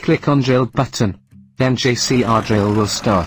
Click on drill button. Then JCR drill will start.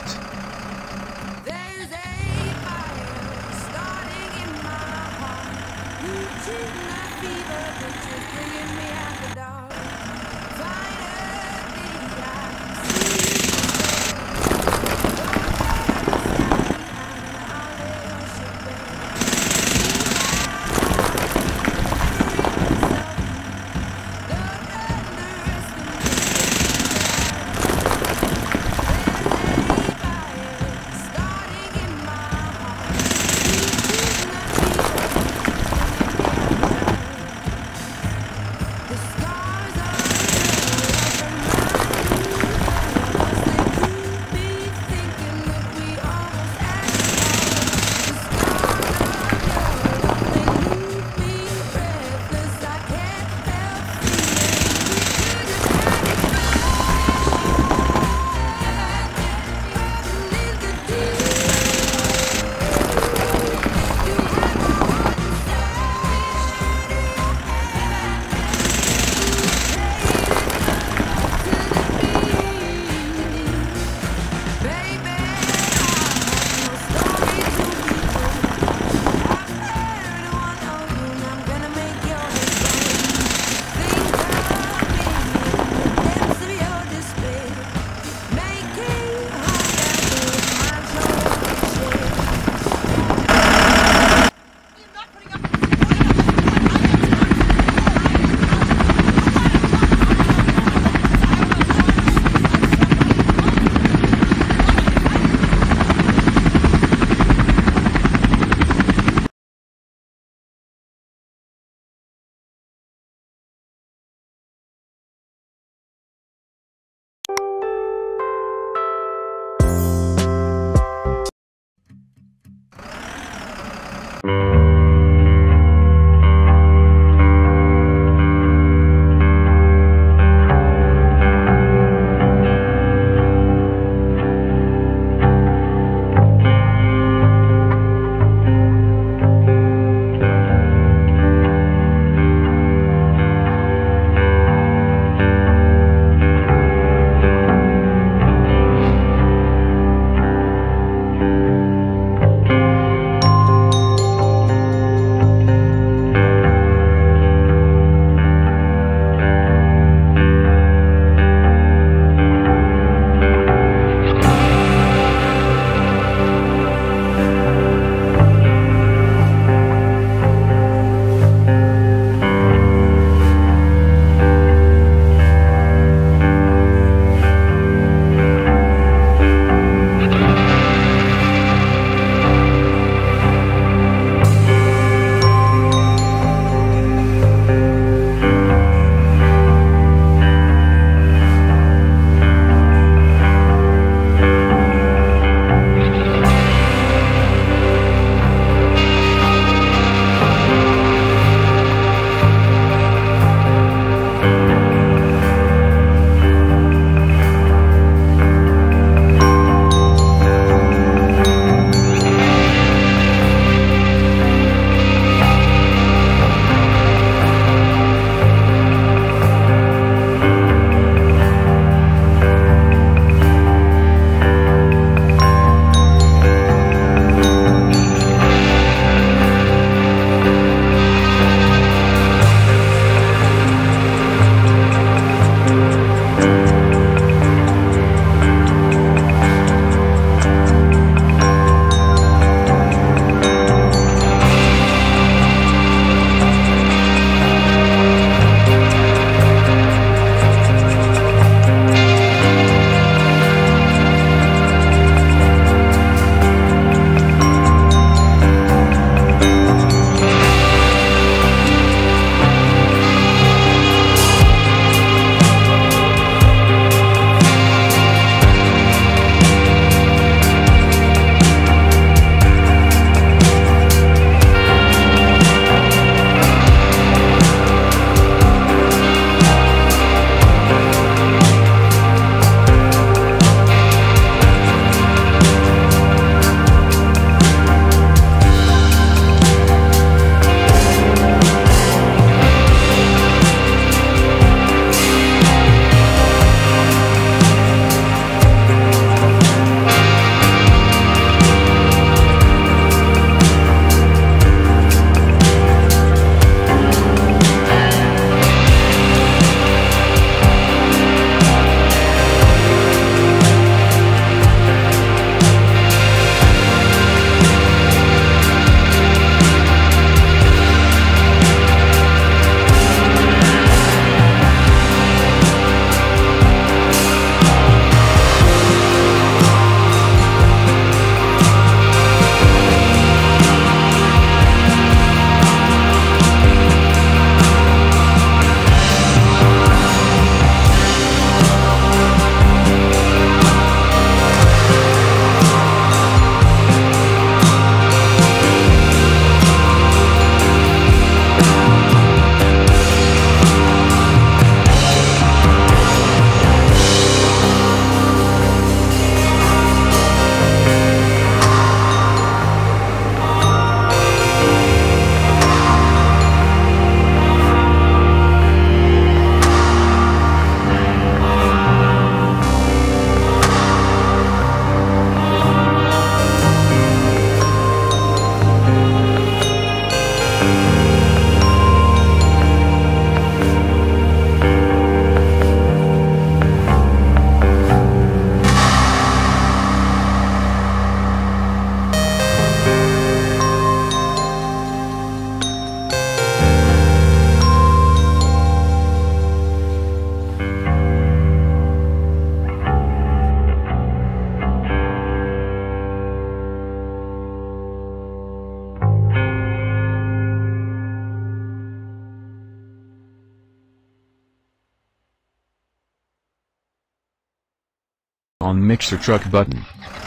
on mixer truck button.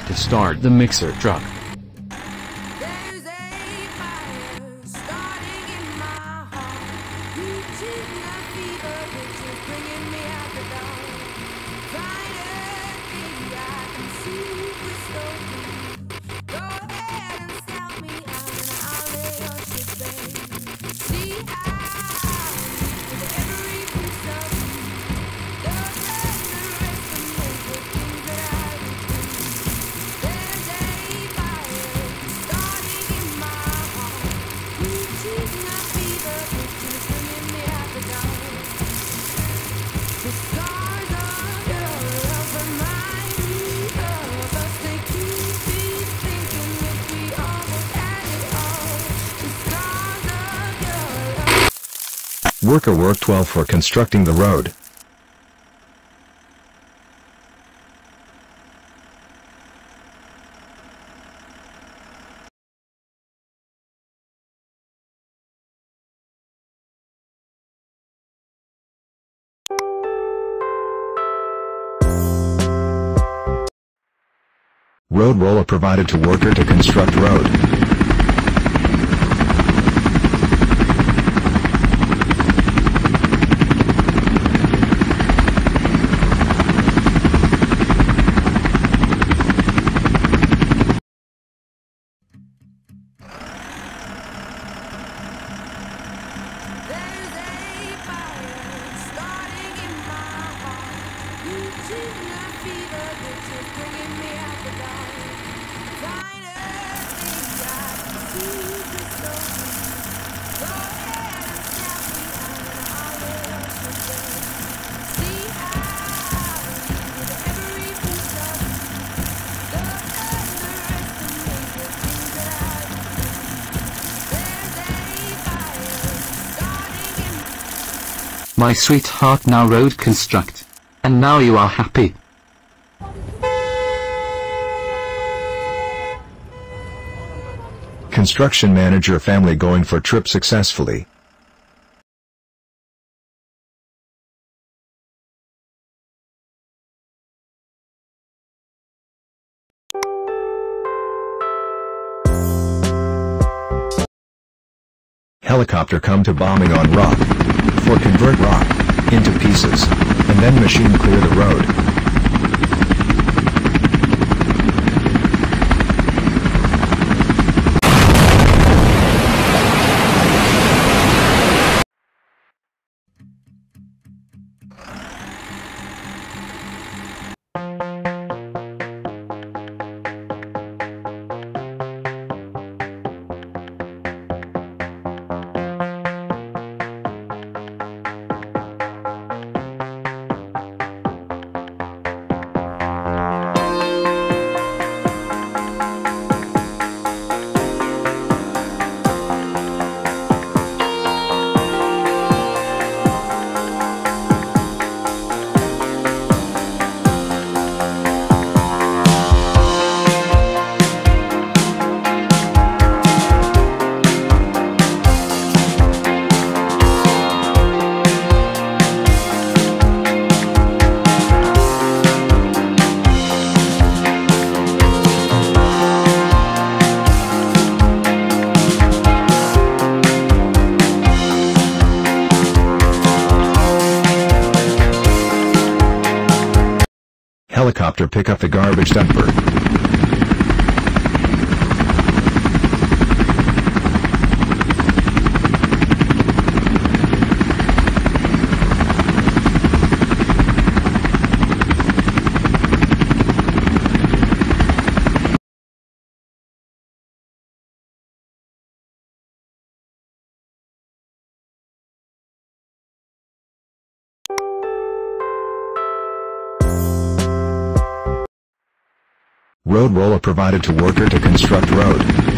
To start the mixer truck. There's a fire starting in my heart. Reaching a fever pitch is bringing me out the door. Finally, I can see crystal clear. Go ahead and sell me out and I'll lay your shit bare. See how with every piece of you, the rest and make the things that I would do. There's a fire starting in my heart, reaching a fever pitch and it's bringing me out the door. The scars of your love remind me of us. They keep me thinking if we almost had it all. The scars of your love. Worker worked well for constructing the road. Road roller provided to worker to construct road. There's a fire starting in my heart, reaching a fever pitch is bringing me out the dark. Finally, I can see crystal clear. Go ahead and snap me out and I'll lay your shit bare. See how with every piece of you, the rest and make the things that I would do. There's a fire starting in My sweetheart now road construct. And now you are happy. Construction manager family going for trip successfully. Helicopter come to bombing on rock. For convert rock into pieces, and then machine clear the road. Helicopter pick up the garbage dumper. Road roller provided to worker to construct road.